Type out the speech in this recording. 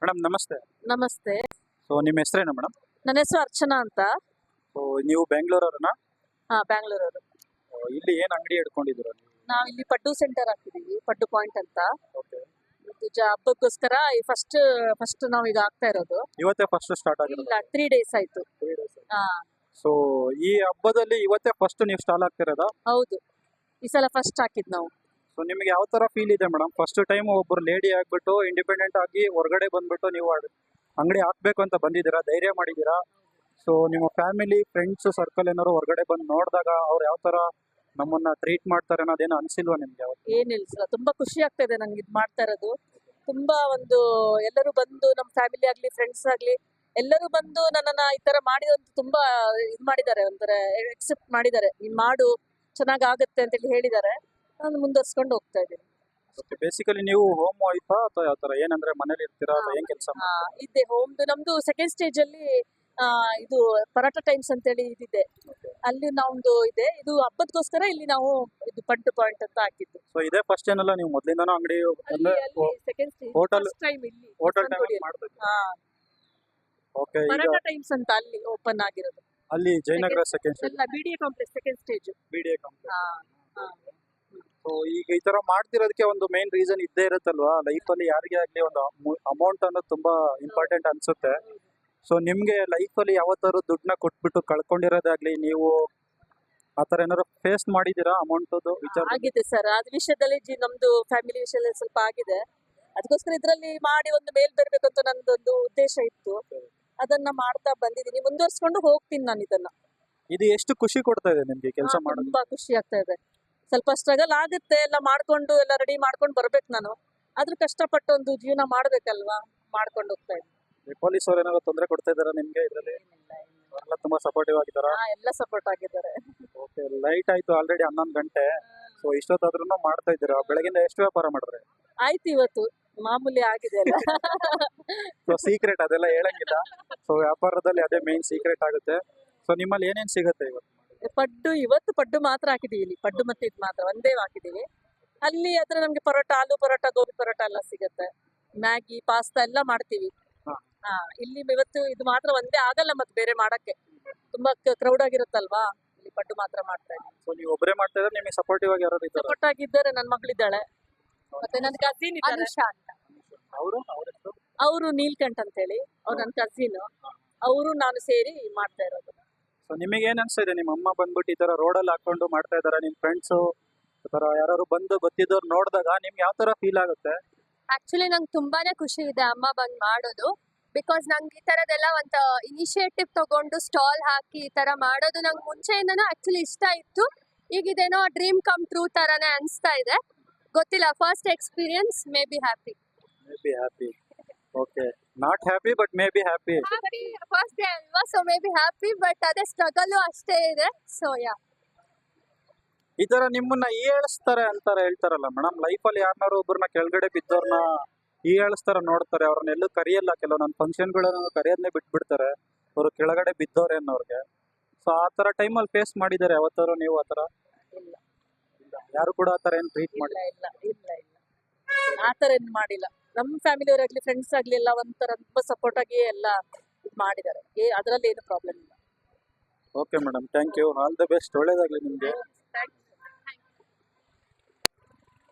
Madam ನಮಸ್ತೆ. ನಮಸ್ತೆ. So ನಿಮ್ಮ ಹೆಸರೇನು ಮೇಡಮ್? ನನ್ನ ಹೆಸರು ಅರ್ಚನಾ ಅಂತ. ಸೊ ನೀವು ಬೆಂಗಳೂರವ್ರನ್ನ? ಬ್ಯಾಂಗ್ಳೂರವರು. ಇಲ್ಲಿ ಏನು ಅಂಗಡಿ ಇಟ್ಕೊಂಡಿದ್ದೀರಾ ನೀವು? ನಾವು ಇಲ್ಲಿ ಪಡ್ಡು ಸೆಂಟರ್ ಹಾಕಿದೀವಿ, ಪಡ್ಡು ಪಾಯಿಂಟ್ ಅಂತ. ಓಕೆ. ಹಬ್ಬಕ್ಕೋಸ್ಕರ ಫಸ್ಟ್ ನಾವೀಗ ಆಗ್ತಾ ಇರೋದು. ಇವತ್ತೇ ಫಸ್ಟ್ ಸ್ಟಾರ್ಟ್ ಆಗಿರೋದು? ಇಲ್ಲ, 3 days ಆಯ್ತು. 3 days. ಹಾ, ಸೊ ಈ ಹಬ್ಬದಲ್ಲಿ ಇವತ್ತೇ ಫಸ್ಟ್ ನೀವು ಸ್ಟಾಲ್ ಆಗ್ತಿರೋದಾ? ಹೌದು. ಈ ಸಲ ಫಸ್ಟ್ ಹಾಕಿದ್ ನಾವು. ಸೊ ನಿಮಗೆ ಯಾವ ತರ ಫೀಲ್ ಇದೆ ಮೇಡಮ್? ಫಸ್ಟ್ ಟೈಮ್ ಒಬ್ಬರು ಲೇಡಿ ಆಗ್ಬಿಟ್ಟು ಇಂಡಿಪೆಂಡೆಂಟ್ ಆಗಿ ಹೊರಗಡೆ ಬಂದ್ಬಿಟ್ಟು ನೀವು ಅಂಗಡಿ ಹಾಕ್ಬೇಕು ಅಂತ ಬಂದಿದ್ದೀರಾ, ಧೈರ್ಯ ಮಾಡಿದ್ದೀರಾ. ಸೊ ನಿಮ್ಮ ಫ್ಯಾಮಿಲಿ ಫ್ರೆಂಡ್ಸ್ ಸರ್ಕಲ್ ಏನಾದ್ರು ಹೊರಗಡೆ ಬಂದು ನೋಡಿದಾಗ ಅವ್ರು ಯಾವ ತರ ನಮ್ಮನ್ನ ಟ್ರೀಟ್ ಮಾಡ್ತಾರೆ ಅನ್ನೋದೇನು ಅನ್ಸಿಲ್ವಾ ನಿಮ್ಗೆ? ಏನಿಲ್ಲ ಸರ್, ತುಂಬಾ ಖುಷಿ ಆಗ್ತಾ ಇದೆ ನಂಗೆ ಇದು ಮಾಡ್ತಾ ಇರೋದು. ತುಂಬಾ ಎಲ್ಲರೂ ಬಂದು ನಮ್ಮ ಫ್ಯಾಮಿಲಿ ಆಗ್ಲಿ ಫ್ರೆಂಡ್ಸ್ ಆಗ್ಲಿ ಎಲ್ಲರೂ ಬಂದು ನನ್ನನ್ನ ಈ ತರ ಮಾಡಿದಂತ ತುಂಬಾ ಇದು ಮಾಡಿದ್ದಾರೆ, ಒಂಥರ ಎಕ್ಸೆಪ್ಟ್ ಮಾಡಿದ್ದಾರೆ. ನೀನ್ ಮಾಡು, ಚೆನ್ನಾಗ್ ಆಗುತ್ತೆ ಅಂತ ಹೇಳಿ ಹೇಳಿದ್ದಾರೆ. ನಾನು ಮುಂದುವರ್ಸ್ಕೊಂಡು ಹೋಗ್ತಾ ಇದ್ದೀನಿ. ಬೇಸಿಕಲಿ ನೀವು ಹೋಮ್ ವೈಫಾ ಅಥವಾ ಯಾವ ತರ? ಏನಂದ್ರೆ ಮನೇಲಿ ಇರ್ತೀರಾ ಅಥವಾ ಏನ್ ಕೆಲಸ? ಇದೆ ಹೋಮ್ದು. ನಮ್ದು ಸೆಕೆಂಡ್ ಸ್ಟೇಜ್ ಅಲ್ಲಿ ಇದು ಪರಾಟ ಟೈಮ್ಸ್ ಅಂತೇಳಿ ಇದಿದೆ, ಅಲ್ಲಿ ನಮ್ದು ಇದೆ. ಇದು ಹಬ್ಬದಗೋಸ್ಕರ ಇಲ್ಲಿ ನಾವು ಇದು ಪಡ್ಡು ಪಾಯಿಂಟ್ ಅಂತ ಹಾಕಿದ್ದು. ಸೊ ಇದೇ ಫಸ್ಟ್ ಏನಲ್ಲ, ನೀವು ಮೊದಲಿಂದನೂ ಅಂಗಡಿ ಸೆಕೆಂಡ್ ಸ್ಟೇಜ್ ಹೋಟೆಲ್ ಟೈಮ್ ಇಲ್ಲಿ ಹೋಟೆಲ್ ಮಾಡ್ಬೇಕು? ಓಕೆ. ಪರಾಟ ಟೈಮ್ಸ್ ಅಂತ ಅಲ್ಲಿ ಓಪನ್ ಆಗಿರೋದು. ಅಲ್ಲಿ Jayanagar second stage, BDA complex second stage. BDA complex. So ಈಗ ಈ ತರ ಮಾಡ್ತಿರೋದಕ್ಕೆ ಒಂದು ಮೇನ್ ರೀಸನ್ ಇದ್ದೇ ಇರುತ್ತಲ್ವಾ ಲೈಫ್ ಅಲ್ಲಿ? ಯಾರಿಗೆ ಆಗ್ಲಿ ಒಂದು ಅಮೌಂಟ್ ಅನ್ನೋದು ತುಂಬಾ ಇಂಪಾರ್ಟೆಂಟ್ ಅನ್ಸುತ್ತೆ. ಸೊ ನಿಮ್ಗೆ ಲೈಫ್ ಅಲ್ಲಿ ಯಾವತ್ತಾರು ದುಡ್ಡನ್ನ ಕೊಟ್ಬಿಟ್ಟು ಕಳ್ಕೊಂಡಿರೋದಾಗ್ಲಿ, ನೀವು ಆತರ ಏನಾದ್ರು ಫೇಸ್ ಮಾಡಿದೀರಾ ಅಮೌಂಟ್ ವಿಚಾರ? ಆಗಿದೆ ಸರ್, ಅದ್ ವಿಷಯದಲ್ಲಿ ನಮ್ದು ಫ್ಯಾಮಿಲಿ ವಿಷಯದಲ್ಲಿ ಸ್ವಲ್ಪ ಆಗಿದೆ. ಅದಕ್ಕೋಸ್ಕರ ಇದ್ರಲ್ಲಿ ಮಾಡಿ ಒಂದು ಮೇಲ್ ಬರ್ಬೇಕು ಅಂತ ನಂದೊಂದು ಉದ್ದೇಶ ಇತ್ತು. ಅದನ್ನ ಮಾಡ್ತಾ ಬಂದಿದ್ದೀನಿ, ಮುಂದುವರ್ಸ್ಕೊಂಡು ಹೋಗ್ತೀನಿ ನಾನು ಇದನ್ನ. ಇದು ಎಷ್ಟು ಖುಷಿ ಕೊಡ್ತಾ ಇದೆ ನಿಮ್ಗೆ ಕೆಲಸ ಮಾಡೋದು? ತುಂಬಾ ಖುಷಿ ಆಗ್ತಾ ಇದೆ. ಸ್ವಲ್ಪ ಸ್ಟ್ರಗಲ್ ಆಗುತ್ತೆ, ಎಲ್ಲ ಮಾಡ್ಕೊಂಡು ಎಲ್ಲ ರೆಡಿ ಮಾಡ್ಕೊಂಡು ಬರ್ಬೇಕು ನಾನು. ಆದ್ರೂ ಕಷ್ಟಪಟ್ಟು ಒಂದು ಜೀವನ ಮಾಡ್ಬೇಕಲ್ವಾ, ಮಾಡ್ಕೊಂಡು ಹೋಗ್ತಾ ಇದ್ದೀನಿ. ಪೊಲೀಸ್ ಅವ್ರು ಏನಾದ್ರು ತೊಂದರೆ ಕೊಡ್ತಾ ಇದಾರ ನಿಮ್ಗೆ ಇದರಲ್ಲಿ? ಅವರೆಲ್ಲ ತುಂಬಾ ಸಪೋರ್ಟಿವ್ ಆಗಿದಾರ? ಎಲ್ಲ ಸಪೋರ್ಟ್ ಆಗಿದ್ದಾರೆ. ಓಕೆ. ಲೈಟ್ ಆಯ್ತು ಆಲ್ರೆಡಿ 11 ಗಂಟೆ. ಸೊ ಇಷ್ಟೊತ್ತಾದ್ರೂ ಮಾಡ್ತಾ ಇದ್ದೀರಾ? ಬೆಳಗಿಂದ ಎಷ್ಟು ವ್ಯಾಪಾರ ಮಾಡಿದ್ರೆ? ಆಯ್ತು, ಇವತ್ತು ಮಾಮೂಲಿ ಆಗಿದೆ ಅಲ್ಲ. ಸೊ ಸೀಕ್ರೆಟ್ ಅದೆಲ್ಲ ಹೇಳಂಗಿಲ್ಲ. ಸೊ ವ್ಯಾಪಾರದಲ್ಲಿ ಅದೇ ಮೇನ್ ಸೀಕ್ರೆಟ್ ಆಗುತ್ತೆ. ಸೊ ನಿಮ್ಮಲ್ಲಿ ಏನೇನ್ ಸಿಗುತ್ತೆ ಇವತ್ತು? ಇವತ್ತು ಪಡ್ಡು ಮಾತ್ರ ಹಾಕಿದೀವಿ. ಇಲ್ಲಿ ಪಡ್ಡು ಮತ್ತೆ ಇದು ಮಾತ್ರ ಒಂದೇ ಹಾಕಿದೀವಿ. ಅಲ್ಲಿ ಹತ್ರ ನಮ್ಗೆ ಪರೋಟ, ಆಲೂ ಪರೋಟ, ಗೋಬಿ ಪರೋಟ ಎಲ್ಲ ಸಿಗುತ್ತೆ. ಮ್ಯಾಗಿ, ಪಾಸ್ತಾ ಎಲ್ಲ ಮಾಡ್ತೀವಿ. ಇಲ್ಲಿ ಇವತ್ತು ಇದು ಮಾತ್ರ ಒಂದೇ ಆಗಲ್ಲ, ಮತ್ತೆ ಬೇರೆ ಮಾಡಕ್ಕೆ ತುಂಬಾ ಕ್ರೌಡ್ ಆಗಿರುತ್ತಲ್ವಾ, ಇಲ್ಲಿ ಪಡ್ಡು ಮಾತ್ರ ಮಾಡ್ತಾ ಇದ್ದೀವಿ. ಸೊ ನೀವು ಒಬ್ಬರೇ ಮಾಡ್ತಾ ಇದ್ರೆ ನಿಮಗೆ ಸಪೋರ್ಟಿವ್ ಆಗಿ ಯಾರು ಇದ್ದಾರೆ? ಸಪೋರ್ಟ್ ಆಗಿದ್ದಾರೆ, ನನ್ನ ಮಗಳಿದ್ದಾಳೆ, ಮತ್ತೆ ನನ್ನ ಕಸಿನ್ ಇದ್ದಾರೆ. ಅವರು ನೀಲ್ಕಂಠ್ ಅಂತ ಹೇಳಿ, ಅವ್ರು ನನ್ನ ಕಸಿನ್. ಅವರು ನಾನು ಸೇರಿ ಮಾಡ್ತಾ ಇರೋದು. ಸೊ ನಿಮಗೆ ಏನ್ ಅನ್ಸ್ತಾ ಇದೆ? ನಿಮ್ಮ ಅಮ್ಮ ಬಂದ್ಬಿಟ್ಟು ಈ ತರ ರೋಡಲ್ಲಿ ಹಾಕೊಂಡು ಮಾಡ್ತಾ ಇದಾರೆ, ನಿಮ್ ಫ್ರೆಂಡ್ಸ್ ತರ ಯಾರು ಬಂದು ಗೊತ್ತಿದ್ದವ್ರು ನೋಡಿದಾಗ ನಿಮ್ಗೆ ಯಾವ ತರ ಫೀಲ್ ಆಗುತ್ತೆ? ಆಕ್ಚುಲಿ ನಂಗೆ ತುಂಬಾನೇ ಖುಷಿ ಇದೆ ಅಮ್ಮ ಬಂದ್ ಮಾಡೋದು. ಬಿಕಾಸ್ ನಂಗೆ ಈ ತರದೆಲ್ಲ ಒಂದು ಇನಿಷಿಯೇಟಿವ್ ತಗೊಂಡು ಸ್ಟಾಲ್ ಹಾಕಿ ಈ ತರ ಮಾಡೋದು ನಂಗೆ ಮುಂಚೆಯಿಂದನೂ ಆಕ್ಚುಲಿ ಇಷ್ಟ ಇತ್ತು. ಈಗ ಇದೇನೋ ಡ್ರೀಮ್ ಕಮ್ ಟ್ರೂ ತರಾನೇ ಅನಿಸ್ತಾ ಇದೆ. ಗೊತ್ತಿಲ್ಲ, first experience. Maybe happy. Okay. Not happy but maybe happy. First day ಅಲ್ವಾ, so maybe happy, but ಅದೇ ಸ್ಟ್ರಗಲ್ ಅಷ್ಟೇ ಇದೆ. ಸೊ ಯಾ, ಈ ತರ ನಿಮ್ಮನ್ನ ಹೀಯಾಳಿಸ್ತಾರೆ ಅಂತಾರೆ ಹೇಳ್ತಾರಲ್ಲ ಮೇಡಮ್, ಲೈಫ್ ಅಲ್ಲಿ ಯಾರನ್ನಾರು ಒಬ್ಬರನ್ನ ಕೆಳಗಡೆ ಬಿದ್ದವ್ರನ್ನ ಹೀಯಾಳಿಸ್ತಾರ ನೋಡ್ತಾರೆ, ಅವ್ರನ್ನ ಎಲ್ಲೂ ಕರಿಯಲ್ಲ. ಕೆಲವು ನನ್ನ ಫಂಕ್ಷನ್ಗಳನ್ನ ಕರೆಯೋದನ್ನೇ ಬಿಟ್ಬಿಡ್ತಾರೆ ಅವರು ಕೆಳಗಡೆ ಬಿದ್ದವ್ರೆ ಅನ್ನೋರ್ಗೆ. ಸೊ ಆ ತರ ಟೈಮಲ್ಲಿ ಫೇಸ್ ಮಾಡಿದ್ದಾರೆ ಯಾವತ್ತಾರು ನೀವು? ಆ ತರ ಇಲ್ಲ, ಯಾರು ಕೂಡ ಆ ತರ ಏನ್ ಟ್ರೀಟ್ ಮಾಡಿ? ಇಲ್ಲ ಆ ತರ ಏನ್ ಮಾಡಿಲ್ಲ. ನಮ್ಮ ಫ್ಯಾಮಿಲಿ ಅವರಾಗ್ಲಿ ಫ್ರೆಂಡ್ಸ್ ಆಗ್ಲಿ ಎಲ್ಲ ಒಂಥರ ತುಂಬಾ ಸಪೋರ್ಟ್ ಆಗಿ ಎಲ್ಲ ಇದು ಮಾಡಿದ್ದಾರೆ. ಅದರಲ್ಲಿ ಏನು ಪ್ರಾಬ್ಲಮ್ ಇಲ್ಲ. Okay madam, thank you. All the best. ಒಳ್ಳೇದಾಗ್ಲಿ ನಿಮ್ಗೆ. Thank you.